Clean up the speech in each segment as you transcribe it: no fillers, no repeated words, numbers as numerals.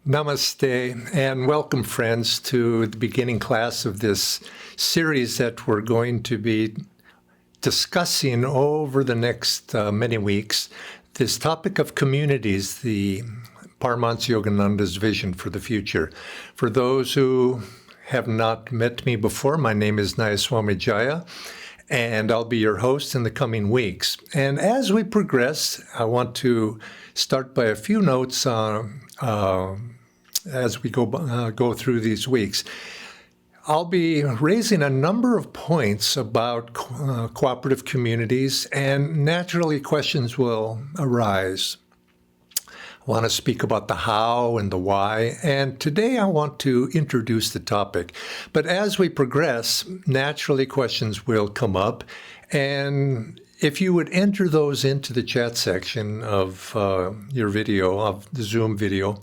Namaste and welcome, friends, to the beginning class of this series that we're going to be discussing over the next many weeks. This topic of communities, the Paramhansa Yogananda's vision for the future. For those who have not met me before, my name is Nayaswami Jaya, and I'll be your host in the coming weeks. And as we progress, I want to start by a few notes as we go through these weeks. I'll be raising a number of points about cooperative communities, and naturally questions will arise. I want to speak about the how and the why, and today I want to introduce the topic. But as we progress, naturally questions will come up, and if you would enter those into the chat section of your video, of the Zoom video,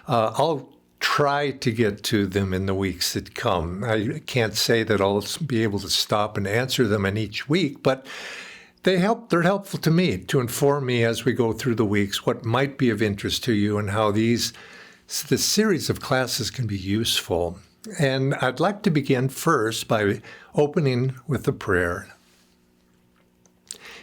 I'll try to get to them in the weeks that come. I can't say that I'll be able to stop and answer them in each week, but they're helpful to me to inform me as we go through the weeks what might be of interest to you and how this series of classes can be useful. And I'd like to begin first by opening with a prayer,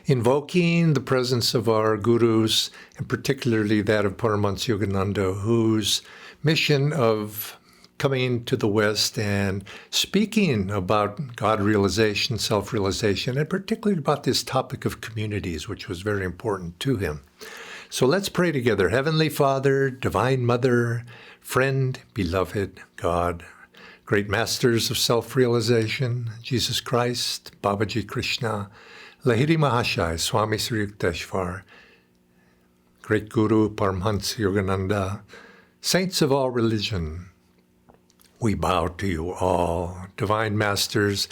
invoking the presence of our gurus, and particularly that of Paramhansa Yogananda, whose mission of coming to the West and speaking about God realization, self-realization, and particularly about this topic of communities, which was very important to him. So let's pray together. Heavenly Father, Divine Mother, friend, beloved God, great masters of self-realization, Jesus Christ, Babaji Krishna, Lahiri Mahashai, Swami Sri Yukteswar, great Guru Paramhansa Yogananda, saints of all religion, we bow to you all. Divine Masters,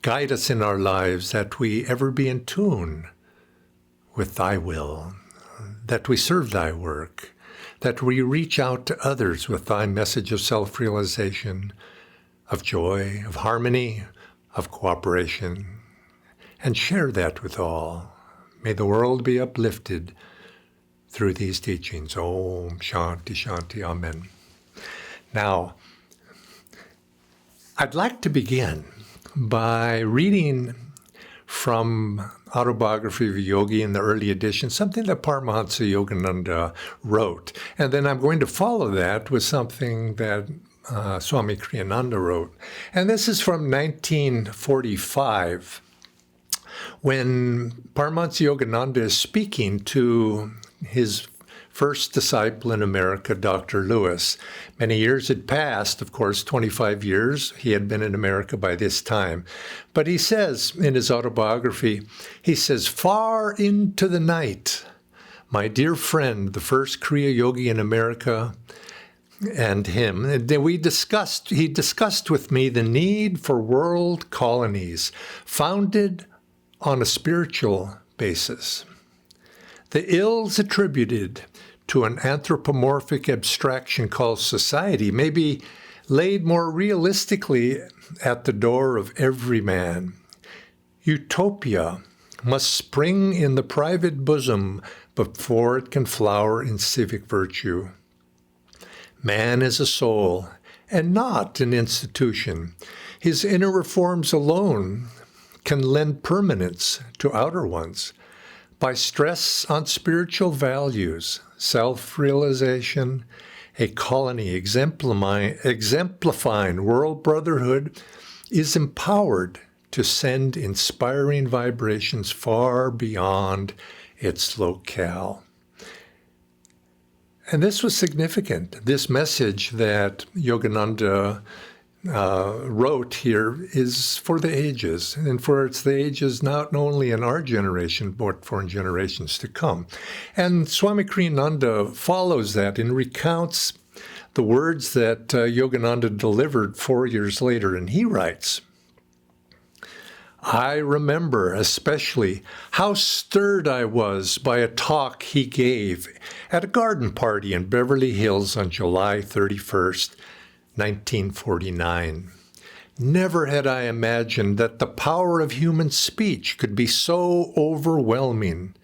guide us in our lives that we ever be in tune with thy will, that we serve thy work, that we reach out to others with thy message of self-realization, of joy, of harmony, of cooperation, and share that with all. May the world be uplifted through these teachings. Om Shanti Shanti. Amen. Now, I'd like to begin by reading from Autobiography of a Yogi in the early edition, something that Paramhansa Yogananda wrote. And then I'm going to follow that with something that Swami Kriyananda wrote. And this is from 1945, when Paramhansa Yogananda is speaking to his first disciple in America, Dr. Lewis. Many years had passed, of course, 25 years. He had been in America by this time. But he says in his autobiography, he says, "Far into the night, my dear friend, the first Kriya Yogi in America, and him, he discussed with me the need for world colonies founded on a spiritual basis. The ills attributed to an anthropomorphic abstraction called society may be laid more realistically at the door of every man. Utopia must spring in the private bosom before it can flower in civic virtue. Man is a soul and not an institution. His inner reforms alone can lend permanence to outer ones. By stress on spiritual values, self-realization, a colony exemplifying world brotherhood is empowered to send inspiring vibrations far beyond its locale." And this was significant. This message that Yogananda wrote here is for the ages, and it's the ages not only in our generation, but for generations to come. And Swami Kriyananda follows that and recounts the words that Yogananda delivered 4 years later, and he writes, "I remember especially how stirred I was by a talk he gave at a garden party in Beverly Hills on July 31st, 1949. Never had I imagined that the power of human speech could be so overwhelming.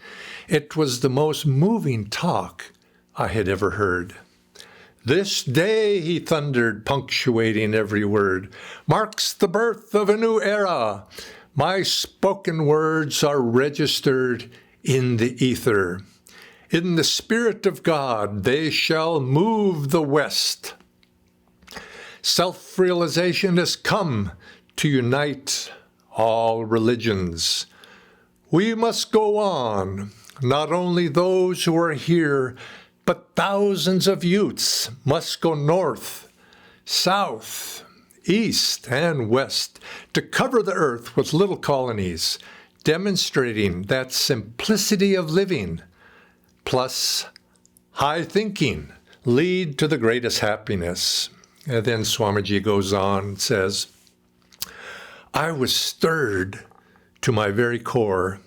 It was the most moving talk I had ever heard. This day, he thundered, punctuating every word, marks the birth of a new era. My spoken words are registered in the ether. In the Spirit of God, they shall move the West. Self-realization has come to unite all religions. We must go on, not only those who are here, but thousands of youths must go north, south, east, and west to cover the earth with little colonies, demonstrating that simplicity of living plus high thinking lead to the greatest happiness. And then Swamiji goes on and says, I was stirred to my very core.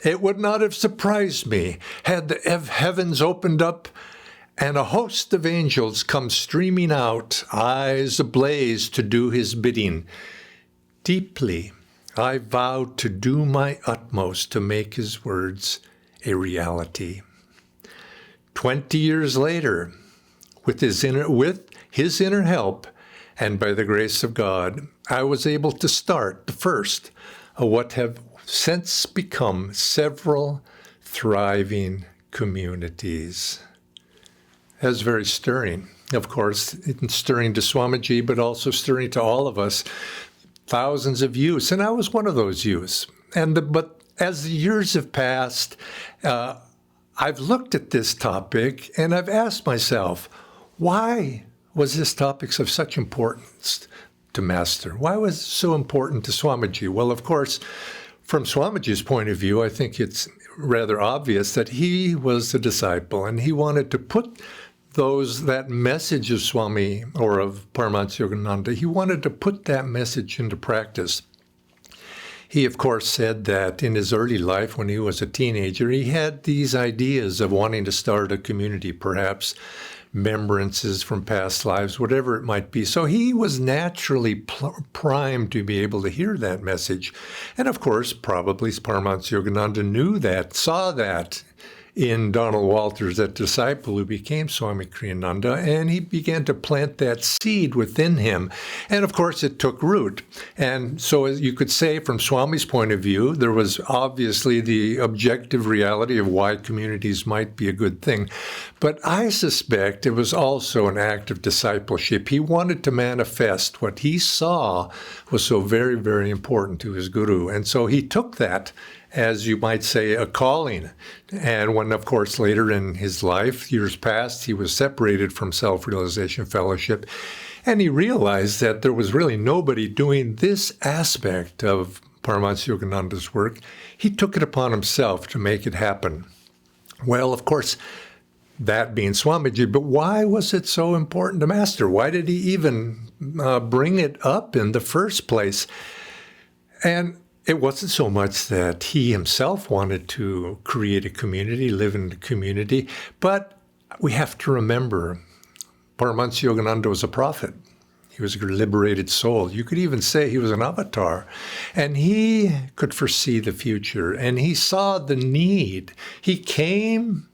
It would not have surprised me had the heavens opened up and a host of angels come streaming out, eyes ablaze to do his bidding. Deeply, I vowed to do my utmost to make his words a reality. 20 years later, with his inner help, and by the grace of God, I was able to start the first of what have since become several thriving communities. That's very stirring. Of course, it's stirring to Swamiji, but also stirring to all of us. Thousands of youths, and I was one of those youths. But as the years have passed, I've looked at this topic and I've asked myself, why was this topic of such importance to Master? Why was it so important to Swamiji? Well, of course, from Swamiji's point of view, I think it's rather obvious that he was the disciple and he wanted to put that message of Swami or of Paramhansa Yogananda, he wanted to put that message into practice. He, of course, said that in his early life, when he was a teenager, he had these ideas of wanting to start a community, perhaps remembrances from past lives, whatever it might be. So he was naturally primed to be able to hear that message. And of course, probably Paramhansa Yogananda knew that, saw that in Donald Walters, that disciple who became Swami Kriyananda, and he began to plant that seed within him. And of course, it took root. And so as you could say, from Swami's point of view, there was obviously the objective reality of why communities might be a good thing. But I suspect it was also an act of discipleship. He wanted to manifest what he saw was so very, very important to his guru. And so he took that, as you might say, a calling. And when, of course, later in his life, years past, he was separated from Self-Realization Fellowship, and he realized that there was really nobody doing this aspect of Paramhansa Yogananda's work. He took it upon himself to make it happen. Well, of course, that being Swamiji, but why was it so important to Master? Why did he even bring it up in the first place? And it wasn't so much that he himself wanted to create a community, live in a community, but we have to remember Paramhansa Yogananda was a prophet. He was a liberated soul. You could even say he was an avatar. And he could foresee the future, and he saw the need. He came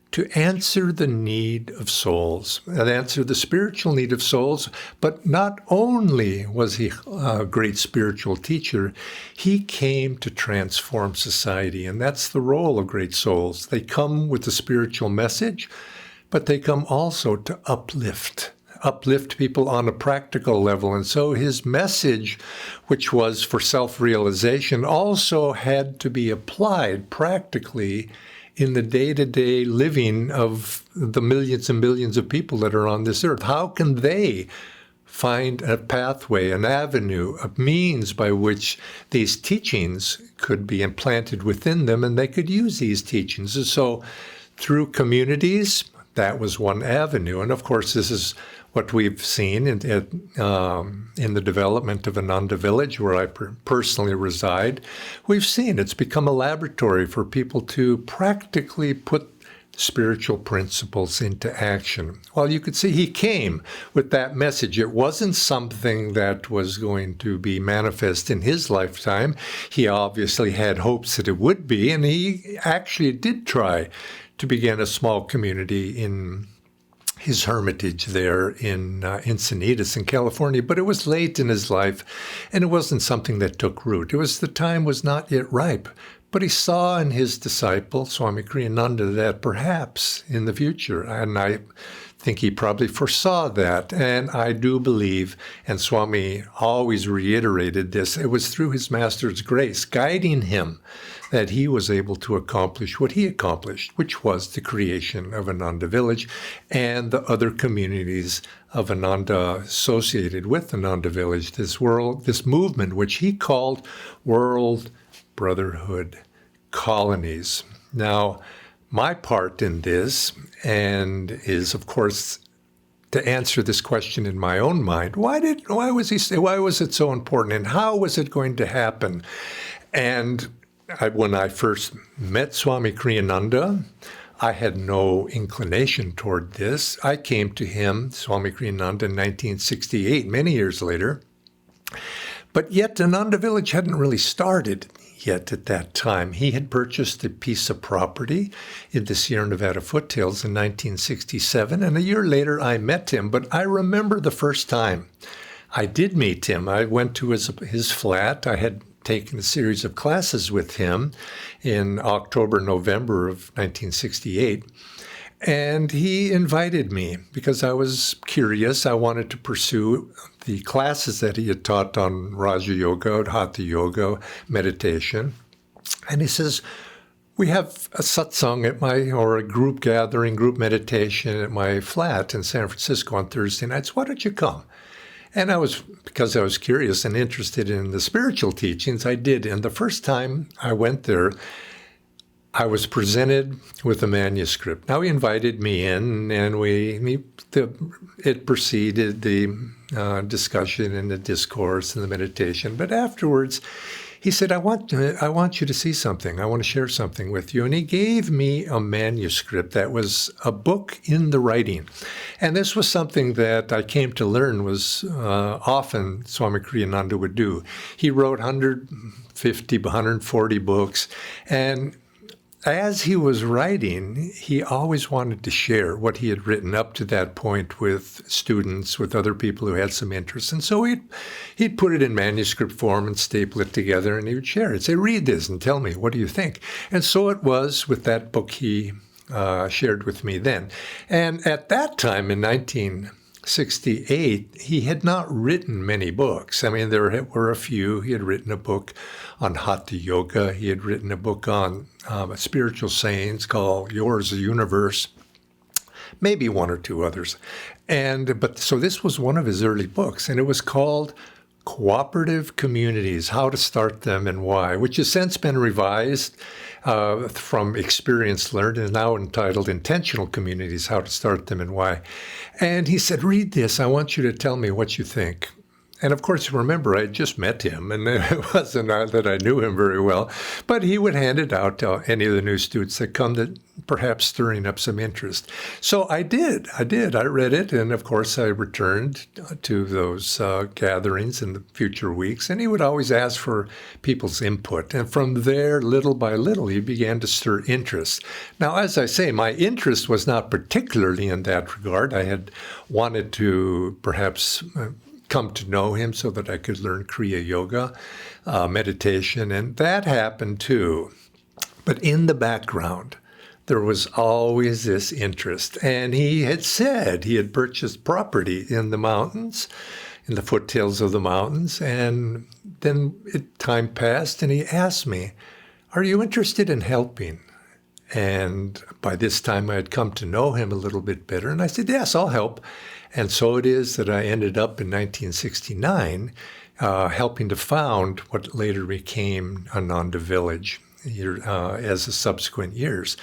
to answer the need of souls, and answer the spiritual need of souls. But not only was he a great spiritual teacher, he came to transform society. And that's the role of great souls. They come with a spiritual message, but they come also to uplift people on a practical level. And so his message, which was for self-realization, also had to be applied practically in the day-to-day living of the millions and billions of people that are on this earth. How can they find a pathway, an avenue, a means by which these teachings could be implanted within them, and they could use these teachings? And so through communities, that was one avenue. And of course, this is what we've seen in the development of Ananda Village, where I personally reside. We've seen it's become a laboratory for people to practically put spiritual principles into action. Well, you could see he came with that message. It wasn't something that was going to be manifest in his lifetime. He obviously had hopes that it would be, and he actually did try to begin a small community in his hermitage there in Encinitas in California, but it was late in his life, and it wasn't something that took root. The time was not yet ripe. But he saw in his disciple, Swami Kriyananda, that perhaps in the future, and I think he probably foresaw that, and I do believe, and Swami always reiterated this, it was through his master's grace guiding him that he was able to accomplish what he accomplished, which was the creation of Ananda Village and the other communities of Ananda associated with Ananda Village, this movement which he called World Brotherhood colonies. Now, my part in this, and is of course to answer this question in my own mind: why was it so important, and how was it going to happen? And when I first met Swami Kriyananda, I had no inclination toward this. I came to him, Swami Kriyananda, in 1968, many years later. But yet Ananda Village hadn't really started yet at that time. He had purchased a piece of property in the Sierra Nevada foothills in 1967, and a year later I met him. But I remember the first time I did meet him. I went to his flat. I had taken a series of classes with him in October, November of 1968. And he invited me because I was curious. I wanted to pursue the classes that he had taught on Raja Yoga, Hatha Yoga, meditation. And he says, we have a satsang or a group gathering, group meditation at my flat in San Francisco on Thursday nights. Why don't you come? And because I was curious and interested in the spiritual teachings, I did. And the first time I went there, I was presented with a manuscript. Now he invited me in, and it preceded the discussion and the discourse and the meditation. But afterwards, he said, I want you to see something. I want to share something with you. And he gave me a manuscript that was a book in the writing. And this was something that I came to learn was often Swami Kriyananda would do. He wrote 150, 140 books, and as he was writing, he always wanted to share what he had written up to that point with students, with other people who had some interest. And so he'd put it in manuscript form and staple it together, and he would share it. Say, read this and tell me, what do you think? And so it was with that book he shared with me then. And at that time, in 1968, he had not written many books. I mean, there were a few. He had written a book on Hatha Yoga. He had written a book on spiritual sayings called Yours the Universe, maybe one or two others. So this was one of his early books, and it was called Cooperative Communities, How to Start Them and Why, which has since been revised from experience learned and is now entitled Intentional Communities, How to Start Them and Why. And he said, read this. I want you to tell me what you think. And of course, remember, I had just met him, and it wasn't that I knew him very well, but he would hand it out to any of the new students that come, that perhaps stirring up some interest. So I did. I read it, and of course, I returned to those gatherings in the future weeks, and he would always ask for people's input. And from there, little by little, he began to stir interest. Now, as I say, my interest was not particularly in that regard. I had wanted to perhaps come to know him so that I could learn Kriya Yoga, meditation, and that happened too. But in the background, there was always this interest. And he had said he had purchased property in the mountains, in the foothills of the mountains. And then time passed, and he asked me, are you interested in helping? And by this time, I had come to know him a little bit better. And I said, yes, I'll help. And so it is that I ended up in 1969 helping to found what later became Ananda Village as the subsequent years.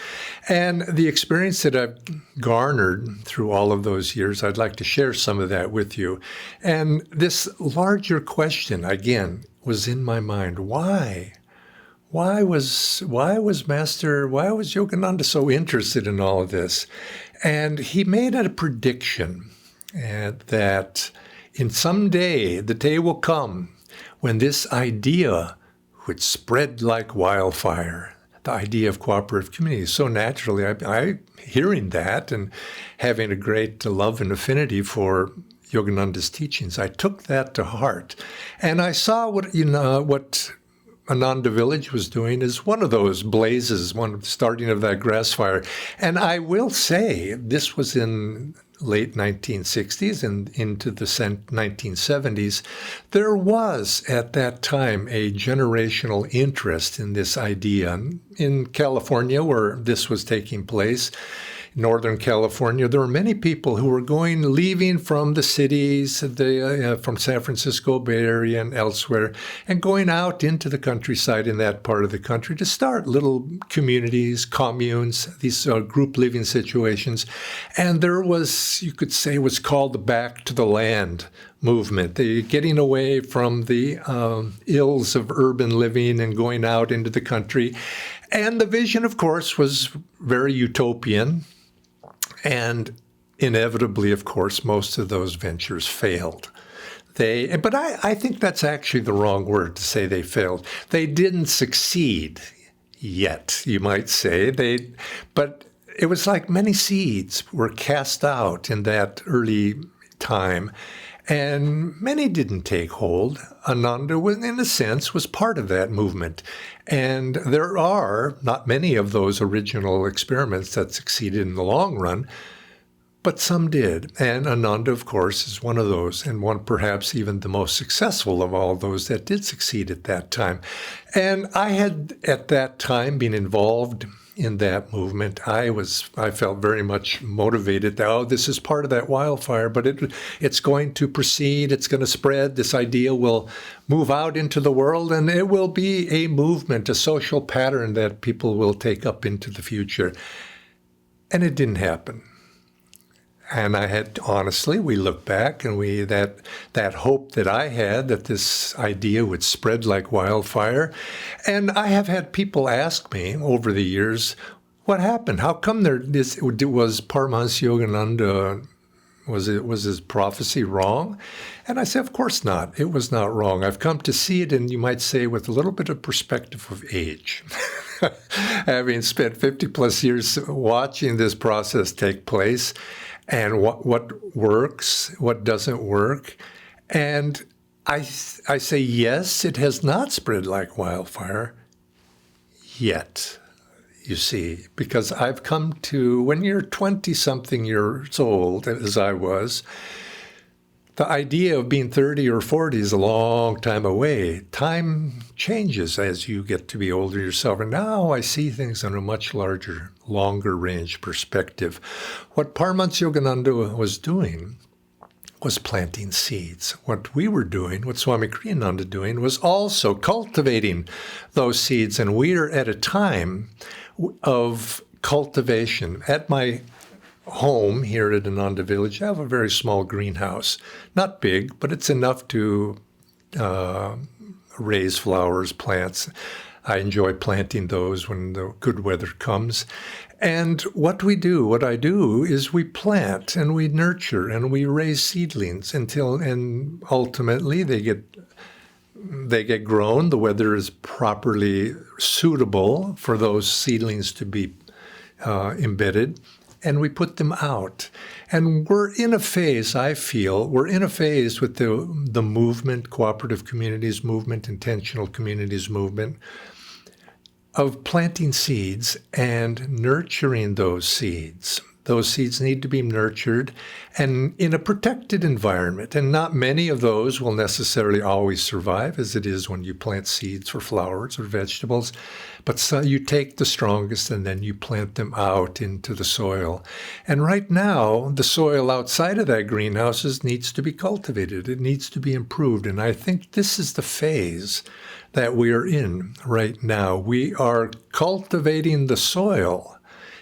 And the experience that I've garnered through all of those years, I'd like to share some of that with you. And this larger question, again, was in my mind. Why? Why was Yogananda so interested in all of this? And he made a prediction that in some day, the day will come when this idea would spread like wildfire, the idea of cooperative community. So naturally, I hearing that and having a great love and affinity for Yogananda's teachings, I took that to heart. And I saw what Ananda Village was doing is one of those blazes, one of the starting of that grass fire. And I will say this was in late 1960s and into the 1970s. There was at that time a generational interest in this idea. In California, where this was taking place, Northern California, there were many people who were leaving from the cities, from San Francisco Bay Area and elsewhere, and going out into the countryside in that part of the country to start little communities, communes, these group living situations. And there was, you could say, what's called the Back to the Land movement, the getting away from the ills of urban living and going out into the country. And the vision, of course, was very utopian. And inevitably, of course, most of those ventures failed. But I think that's actually the wrong word to say they failed. They didn't succeed yet, you might say. But it was like many seeds were cast out in that early time, and many didn't take hold. Ananda, in a sense, was part of that movement. And there are not many of those original experiments that succeeded in the long run, but some did. And Ananda, of course, is one of those, and one perhaps even the most successful of all those that did succeed at that time. And I had, at that time, been involved in that movement. I felt very much motivated. This is part of that wildfire, but it's going to proceed. It's going to spread. This idea will move out into the world, and it will be a movement, a social pattern that people will take up into the future. And it didn't happen. And we look back and that hope that I had that this idea would spread like wildfire. And I have had people ask me over the years, what happened? How come was Paramhansa Yogananda, was his prophecy wrong? And I said, of course not. It was not wrong. I've come to see it, and you might say with a little bit of perspective of age. Having spent 50 plus years watching this process take place, and what works, what doesn't work. And I say, yes, it has not spread like wildfire yet, you see, because I've come to, when you're 20-something years old, as I was, the idea of being 30 or 40 is a long time away. Time changes as you get to be older yourself. And now I see things on a much larger, longer range perspective. What Paramhansa Yogananda was doing was planting seeds. What we were doing, what Swami Kriyananda doing, was also cultivating those seeds. And we are at a time of cultivation. At my home here at Ananda Village, I have a very small greenhouse. Not big, but it's enough to raise flowers, plants. I enjoy planting those when the good weather comes. And what I do is we plant and we nurture and we raise seedlings and ultimately they get grown. The weather is properly suitable for those seedlings to be embedded. And we put them out. And we're in a phase, I feel, with the movement, cooperative communities movement, intentional communities movement, of planting seeds and nurturing those seeds. Those seeds need to be nurtured and in a protected environment. And not many of those will necessarily always survive, as it is when you plant seeds for flowers or vegetables. But so you take the strongest and then you plant them out into the soil. And right now, the soil outside of that greenhouse needs to be cultivated. It needs to be improved. And I think this is the phase that we are in right now. We are cultivating the soil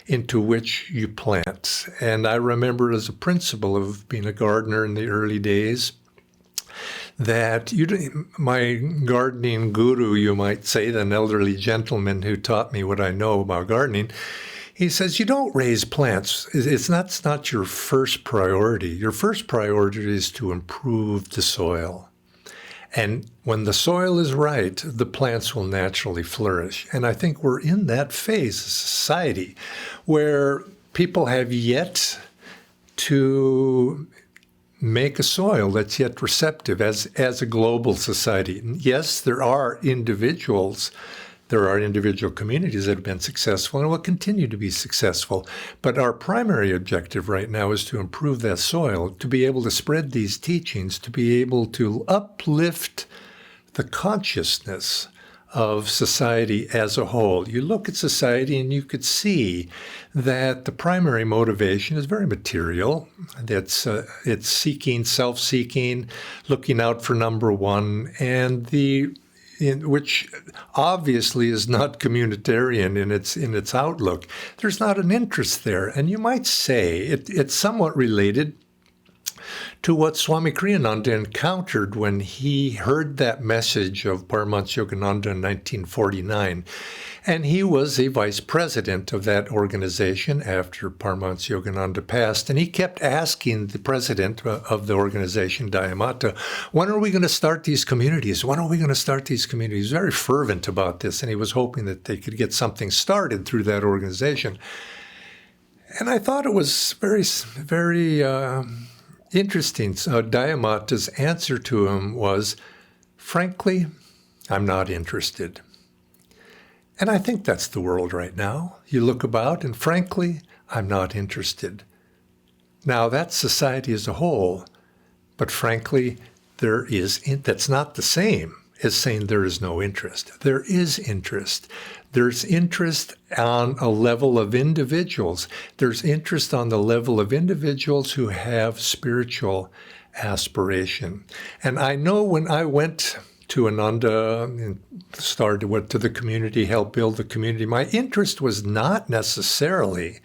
into which you plant. And I remember as a principle of being a gardener in the early days, that my gardening guru, you might say, an elderly gentleman who taught me what I know about gardening, he says, you don't raise plants. It's not your first priority. Your first priority is to improve the soil. And when the soil is right, the plants will naturally flourish. And I think we're in that phase of society where people have yet to make a soil that's yet receptive as a global society. Yes, there are individual communities that have been successful and will continue to be successful. But our primary objective right now is to improve that soil, to be able to spread these teachings, to be able to uplift the consciousness of society as a whole. You look at society and you could see that the primary motivation is very material. It's seeking, self-seeking, looking out for number one, and which obviously is not communitarian in its outlook. There's not an interest there, and you might say it's somewhat related to what Swami Kriyananda encountered when he heard that message of Paramhansa Yogananda in 1949. And he was a vice president of that organization after Paramhansa Yogananda passed. And he kept asking the president of the organization, Dayamata, when are we going to start these communities? When are we going to start these communities? He was very fervent about this, and he was hoping that they could get something started through that organization. And I thought it was very, very interesting. So Dayamata's answer to him was, frankly, I'm not interested. And I think that's the world right now. You look about and frankly, I'm not interested. Now that's society as a whole, but frankly, that's not the same as saying there is no interest. There is interest. There's interest on a level of individuals. There's interest on the level of individuals who have spiritual aspiration. And I know when I went to Ananda and went to the community, helped build the community, my interest was not necessarily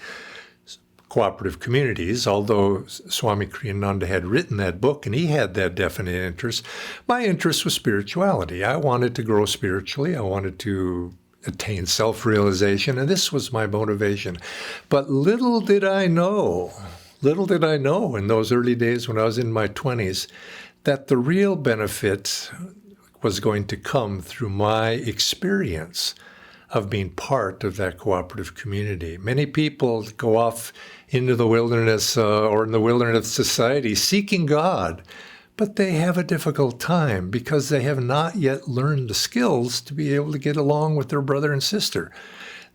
cooperative communities, although Swami Kriyananda had written that book and he had that definite interest. My interest was spirituality. I wanted to grow spiritually. I wanted to attain self-realization, and this was my motivation. But little did I know in those early days when I was in my 20s, that the real benefit was going to come through my experience of being part of that cooperative community. Many people go off into the wilderness or in the wilderness society seeking God, but they have a difficult time because they have not yet learned the skills to be able to get along with their brother and sister.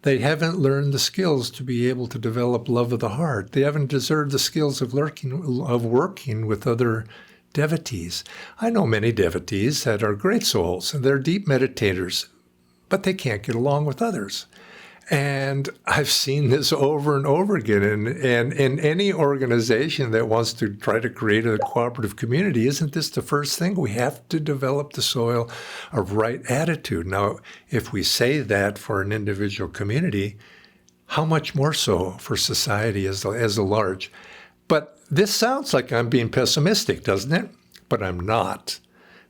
They haven't learned the skills to be able to develop love of the heart. They haven't deserved the skills of working with other devotees. I know many devotees that are great souls, and they're deep meditators, but they can't get along with others. And I've seen this over and over again. And in any organization that wants to try to create a cooperative community, isn't this the first thing? We have to develop the soil of right attitude. Now, if we say that for an individual community, how much more so for society as a large? But this sounds like I'm being pessimistic, doesn't it? But I'm not,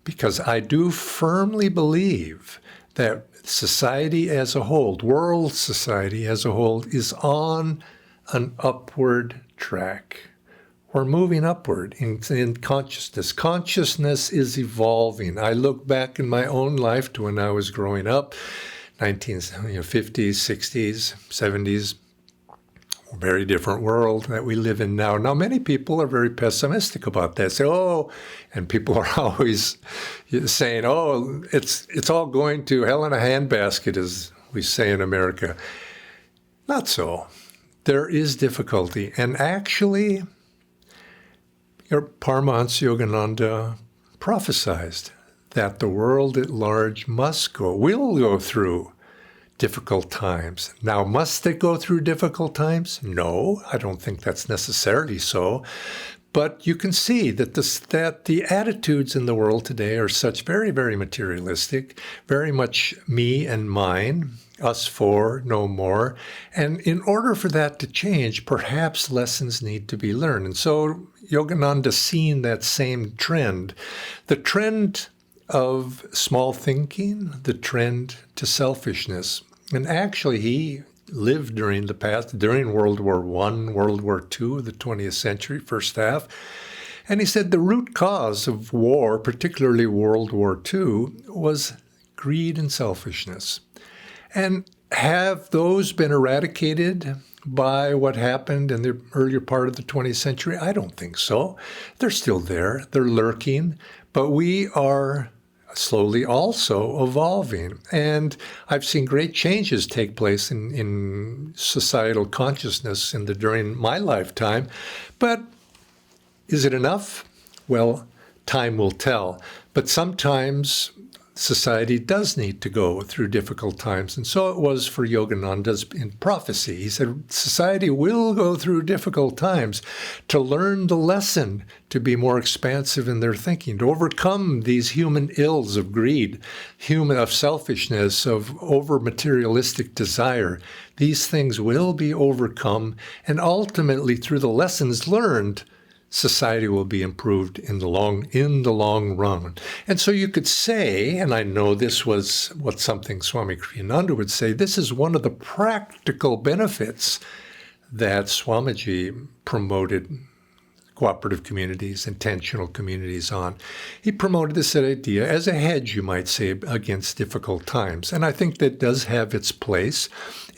because I do firmly believe that society as a whole, world society as a whole, is on an upward track. We're moving upward in consciousness. Consciousness is evolving. I look back in my own life to when I was growing up, 1950s, 60s, 70s, very different world that we live in now. Now, many people are very pessimistic about that. Say, and people are always saying, it's all going to hell in a handbasket, as we say in America. Not so. There is difficulty. And actually, Paramhansa Yogananda prophesied that the world at large will go through difficult times. Now, must it go through difficult times? No, I don't think that's necessarily so. But you can see that the attitudes in the world today are such very, very materialistic, very much me and mine, us four, no more. And in order for that to change, perhaps lessons need to be learned. And so Yogananda seen that same trend, the trend of small thinking, the trend to selfishness. And actually, he lived during World War I, World War II, the 20th century, first half. And he said the root cause of war, particularly World War II, was greed and selfishness. And have those been eradicated by what happened in the earlier part of the 20th century? I don't think so. They're still there. They're lurking. But we are slowly also evolving. And I've seen great changes take place in societal consciousness during my lifetime. But is it enough? Well, time will tell. But sometimes society does need to go through difficult times. And so it was for Yogananda's in prophecy. He said, society will go through difficult times to learn the lesson, to be more expansive in their thinking, to overcome these human ills of greed, of selfishness, of over-materialistic desire. These things will be overcome, and ultimately, through the lessons learned, society will be improved in the long run. And so you could say, and I know this was what something Swami Kriyananda would say, this is one of the practical benefits that Swamiji promoted cooperative communities, intentional communities on. He promoted this idea as a hedge, you might say, against difficult times. And I think that does have its place.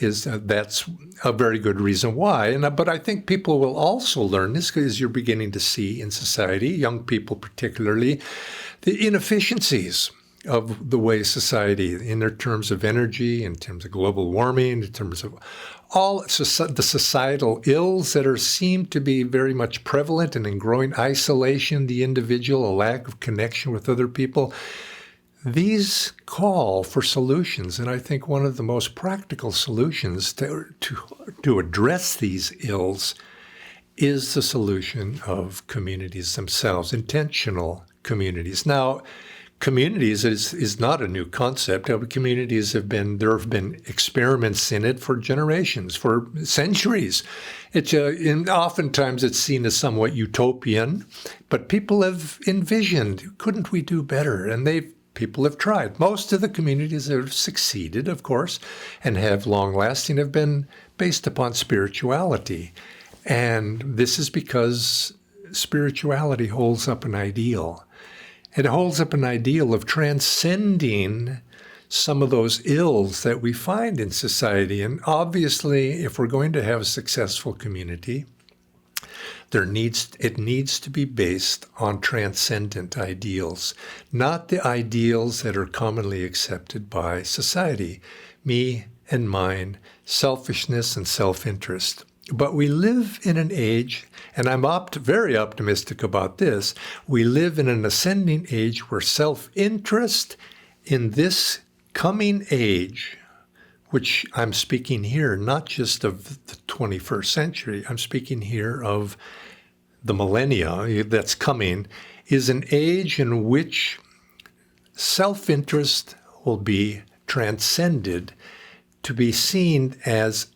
That's a very good reason why. But I think people will also learn this because you're beginning to see in society, young people particularly, the inefficiencies of the way society, in their terms of energy, in terms of global warming, in terms of all the societal ills that seem to be very much prevalent and in growing isolation, the individual, a lack of connection with other people. These call for solutions, and I think one of the most practical solutions to address these ills is the solution of communities themselves, intentional communities. Now, communities is not a new concept. Communities there have been experiments in it for generations, for centuries. Oftentimes it's seen as somewhat utopian, but people have envisioned, couldn't we do better? And people have tried. Most of the communities that have succeeded, of course, and have long-lasting have been based upon spirituality. And this is because spirituality holds up an ideal. It holds up an ideal of transcending some of those ills that we find in society. And obviously, if we're going to have a successful community, it needs to be based on transcendent ideals, not the ideals that are commonly accepted by society, me and mine, selfishness and self-interest. But we live in an age, and I'm very optimistic about this, we live in an ascending age where self-interest in this coming age, which I'm speaking here not just of the 21st century, I'm speaking here of the millennia that's coming, is an age in which self-interest will be transcended to be seen as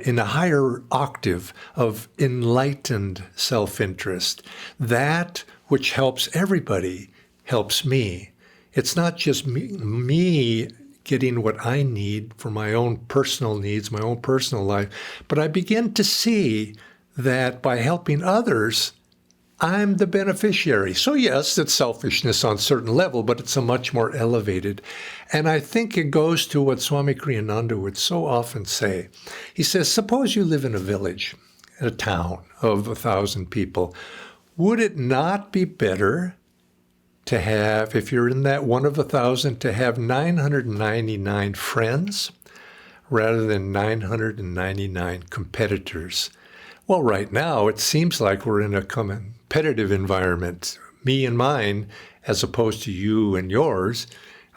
in a higher octave of enlightened self-interest. That which helps everybody helps me. It's not just me getting what I need for my own personal needs, my own personal life, but I begin to see that by helping others, I'm the beneficiary. So yes, it's selfishness on a certain level, but it's a much more elevated. And I think it goes to what Swami Kriyananda would so often say. He says, suppose you live in a village, a town of 1,000 people. Would it not be better to have, if you're in that one of 1,000, to have 999 friends rather than 999 competitors? Well, right now, it seems like we're in a competitive environment, me and mine, as opposed to you and yours.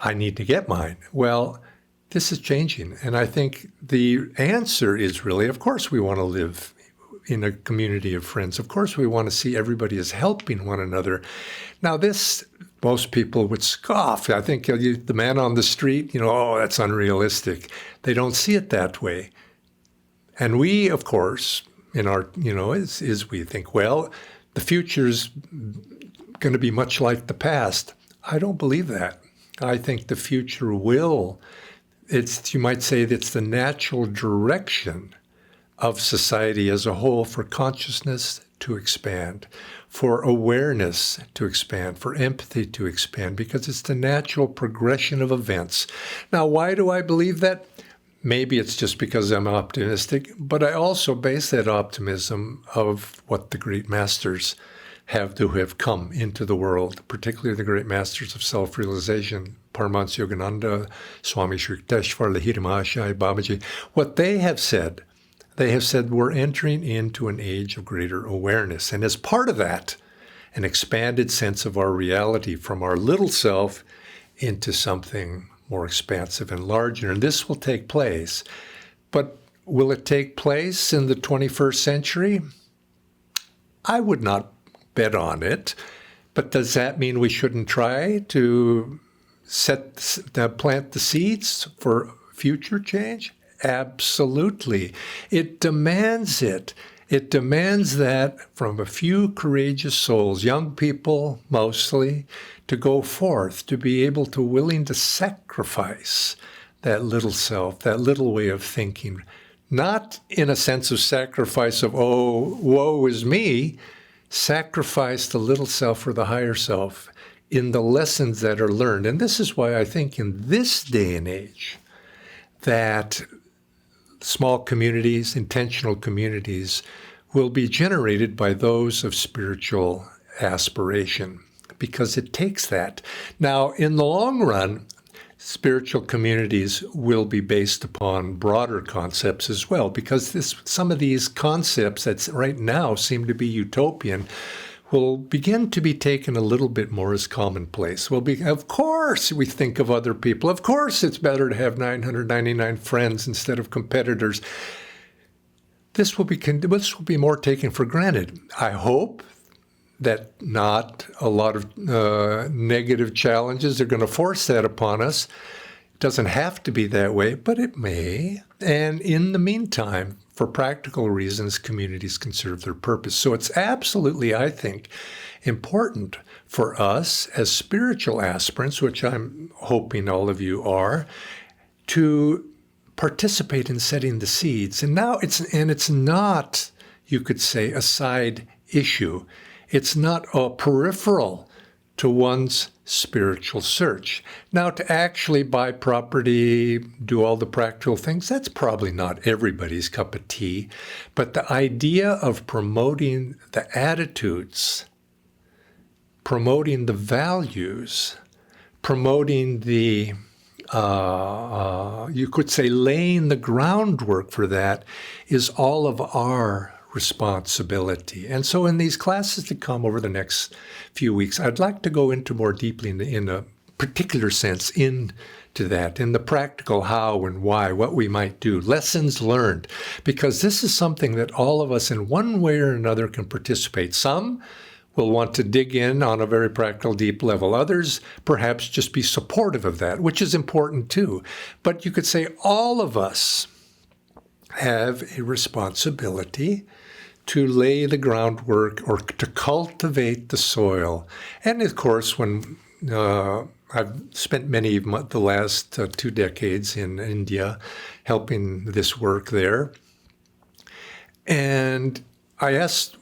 I need to get mine. Well, this is changing. And I think the answer is really, of course, we want to live in a community of friends. Of course, we want to see everybody as helping one another. Now, most people would scoff. I think the man on the street, oh, that's unrealistic. They don't see it that way. And we, of course, in our, we think, well, the future's going to be much like the past. I don't believe that. I think the future you might say it's the natural direction of society as a whole for consciousness to expand, for awareness to expand, for empathy to expand, because it's the natural progression of events. Now, why do I believe that? Maybe it's just because I'm optimistic, but I also base that optimism of what the great masters who have come into the world, particularly the great masters of self-realization, Paramhansa Yogananda, Swami Sri Yukteswar, Lahiri Mahashaya, Babaji. What they have said we're entering into an age of greater awareness. And as part of that, an expanded sense of our reality from our little self into something more expansive and larger. And this will take place. But will it take place in the 21st century? I would not bet on it. But does that mean we shouldn't try to plant the seeds for future change? Absolutely. It demands it. It demands that from a few courageous souls, young people mostly, to go forth, to be able to willing to sacrifice that little self, that little way of thinking. Not in a sense of sacrifice of, oh, woe is me. Sacrifice the little self for the higher self in the lessons that are learned. And this is why I think in this day and age that small communities, intentional communities, will be generated by those of spiritual aspiration, because it takes that. Now, in the long run, spiritual communities will be based upon broader concepts as well, because some of these concepts that right now seem to be utopian will begin to be taken a little bit more as commonplace. Of course, we think of other people. Of course, it's better to have 999 friends instead of competitors. This will be more taken for granted. I hope that not a lot of negative challenges are going to force that upon us. It doesn't have to be that way, but it may. And in the meantime, for practical reasons, communities can serve their purpose. So it's absolutely, I think, important for us as spiritual aspirants, which I'm hoping all of you are, to participate in setting the seeds. And now it's not, you could say, a side issue. It's not a peripheral to one's spiritual search. Now, to actually buy property, do all the practical things, that's probably not everybody's cup of tea. But the idea of promoting the attitudes, promoting the values, promoting the, you could say, laying the groundwork for that is all of our responsibility. And so in these classes to come over the next few weeks, I'd like to go into more deeply in a particular sense into that, in the practical how and why, what we might do, lessons learned, because this is something that all of us in one way or another can participate. Some will want to dig in on a very practical, deep level. Others perhaps just be supportive of that, which is important too. But you could say all of us have a responsibility to lay the groundwork or to cultivate the soil. And of course, when I've spent many of the last 2 decades in India helping this work there. And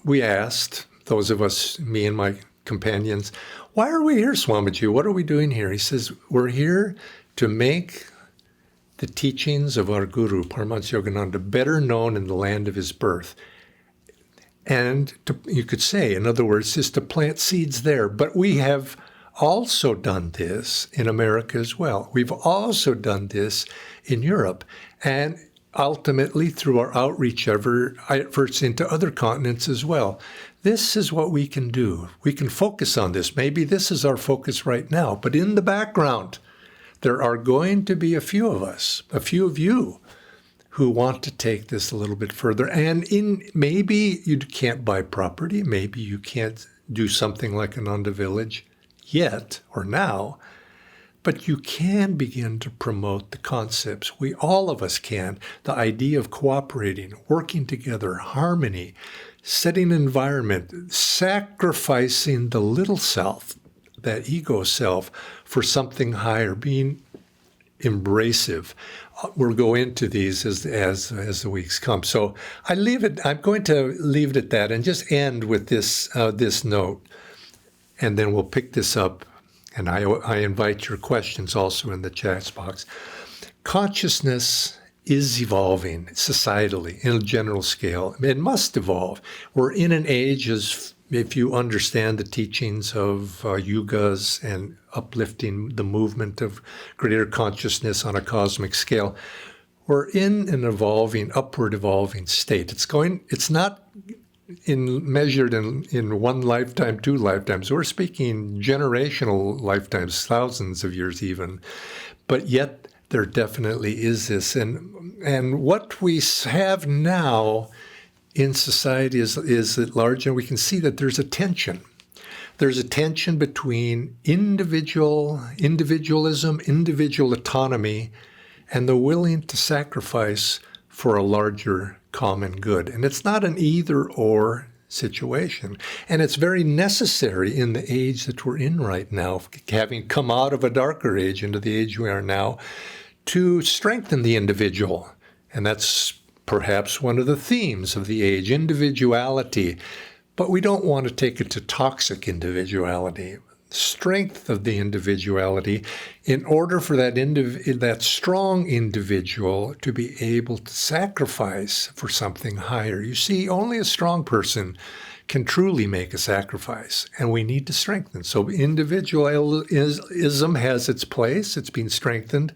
we asked, those of us, me and my companions, why are we here, Swamiji? What are we doing here? He says, we're here to make the teachings of our Guru, Paramhansa Yogananda, better known in the land of his birth. And you could say, in other words, is to plant seeds there. But we have also done this in America as well. We've also done this in Europe. And ultimately, through our outreach efforts into other continents as well. This is what we can do. We can focus on this. Maybe this is our focus right now. But in the background, there are going to be a few of us, a few of you, who want to take this a little bit further. And maybe you can't buy property. Maybe you can't do something like Ananda Village yet or now. But you can begin to promote the concepts. All of us can. The idea of cooperating, working together, harmony, setting an environment, sacrificing the little self, that ego self, for something higher, being embracive. we'll go into these as the weeks come. So I'm going to leave it at that and just end with this note, and then we'll pick this up. And I invite your questions also in the chat box. Consciousness is evolving societally in a general scale. It must evolve. We're in an age, as if you understand the teachings of yugas and uplifting the movement of greater consciousness on a cosmic scale, we're in an upward evolving state. It's not measured in one lifetime, 2 lifetimes. We're speaking generational lifetimes, thousands of years even. But yet there definitely is this. And what we have now in society is at large, and we can see that there's a tension. There's a tension between individualism, individual autonomy, and the willing to sacrifice for a larger common good. And it's not an either-or situation. And it's very necessary in the age that we're in right now, having come out of a darker age into the age we are now, to strengthen the individual. And that's perhaps one of the themes of the age, individuality. But we don't want to take it to toxic individuality. Strength of the individuality in order for that strong individual to be able to sacrifice for something higher. You see, only a strong person can truly make a sacrifice, and we need to strengthen. So individualism has its place. It's been strengthened,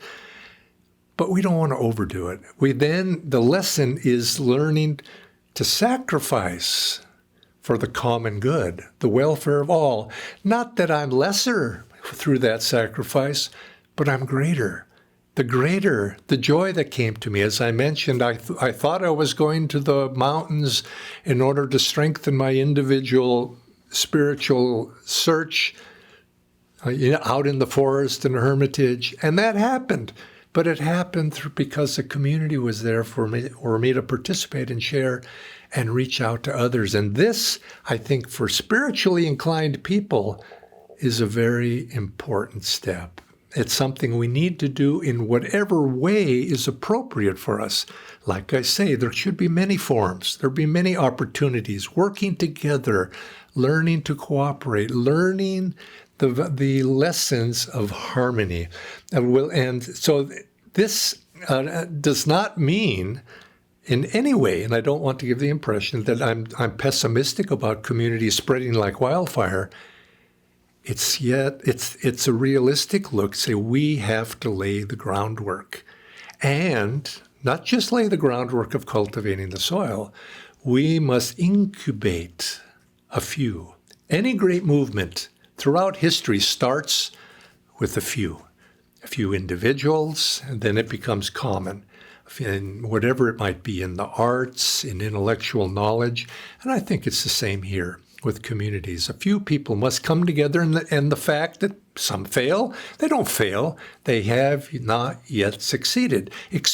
but we don't want to overdo it. The lesson is learning to sacrifice for the common good, the welfare of all. Not that I'm lesser through that sacrifice, but I'm greater. The joy that came to me. As I mentioned, I thought I was going to the mountains in order to strengthen my individual spiritual search out in the forest and hermitage, and that happened. But it happened because the community was there for me to participate and share and reach out to others. And this, I think, for spiritually inclined people, is a very important step. It's something we need to do in whatever way is appropriate for us. Like I say, there should be many forms. There'll be many opportunities, working together, learning to cooperate, learning the lessons of harmony. And so this does not mean in any way, and I don't want to give the impression that I'm pessimistic about communities spreading like wildfire. It's a realistic look. Say we have to lay the groundwork, and not just lay the groundwork of cultivating the soil. We must incubate a few. Any great movement throughout history starts with a few individuals, and then it becomes common. In whatever it might be, in the arts, in intellectual knowledge. And I think it's the same here with communities. A few people must come together, and the fact that some fail, they don't fail. They have not yet succeeded.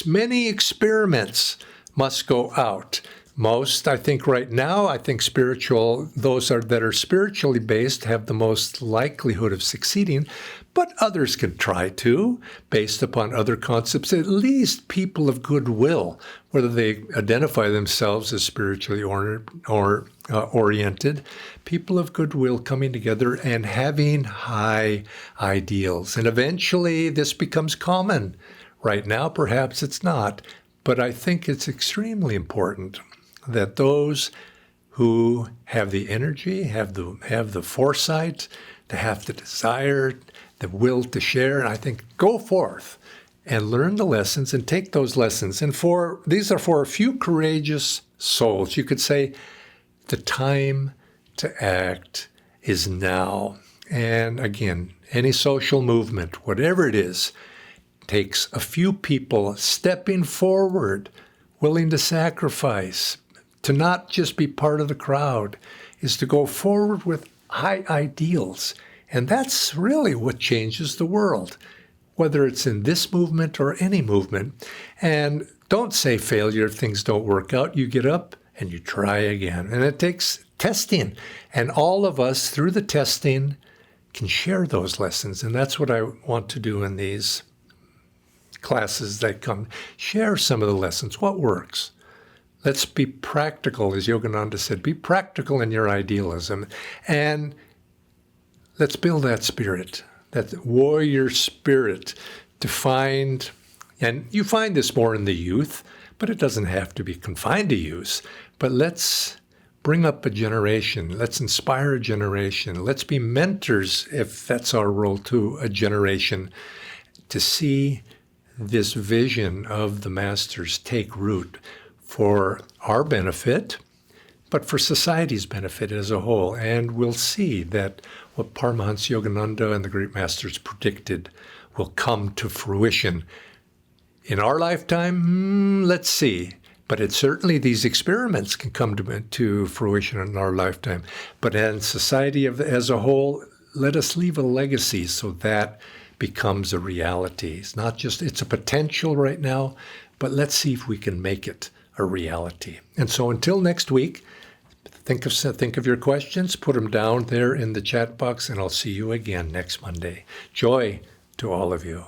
Many experiments must go out. Most, I think right now, those that are spiritually based have the most likelihood of succeeding, but others can try to, based upon other concepts, at least people of goodwill, whether they identify themselves as spiritually oriented, people of goodwill coming together and having high ideals. And eventually this becomes common. Right now, perhaps it's not, but I think it's extremely important that those who have the energy, have the foresight, to have the desire, the will to share, and I think go forth and learn the lessons and take those lessons. And these are for a few courageous souls. You could say the time to act is now. And again, any social movement, whatever it is, takes a few people stepping forward, willing to sacrifice, to not just be part of the crowd, is to go forward with high ideals. And that's really what changes the world, whether it's in this movement or any movement. And don't say failure if things don't work out. You get up and you try again. And it takes testing. And all of us, through the testing, can share those lessons. And that's what I want to do in these classes that come. Share some of the lessons. What works? Let's be practical, as Yogananda said. Be practical in your idealism. And let's build that spirit, that warrior spirit to find, and you find this more in the youth, but it doesn't have to be confined to youth. But let's bring up a generation. Let's inspire a generation. Let's be mentors, if that's our role, to a generation to see this vision of the masters take root for our benefit, but for society's benefit as a whole. And we'll see that what Paramhansa Yogananda and the great masters predicted will come to fruition. In our lifetime, let's see. But it certainly, these experiments can come to fruition in our lifetime. But in society as a whole, let us leave a legacy so that becomes a reality. It's not just, it's a potential right now, but let's see if we can make it a reality. And so until next week, think of your questions, put them down there in the chat box, and I'll see you again next Monday. Joy to all of you.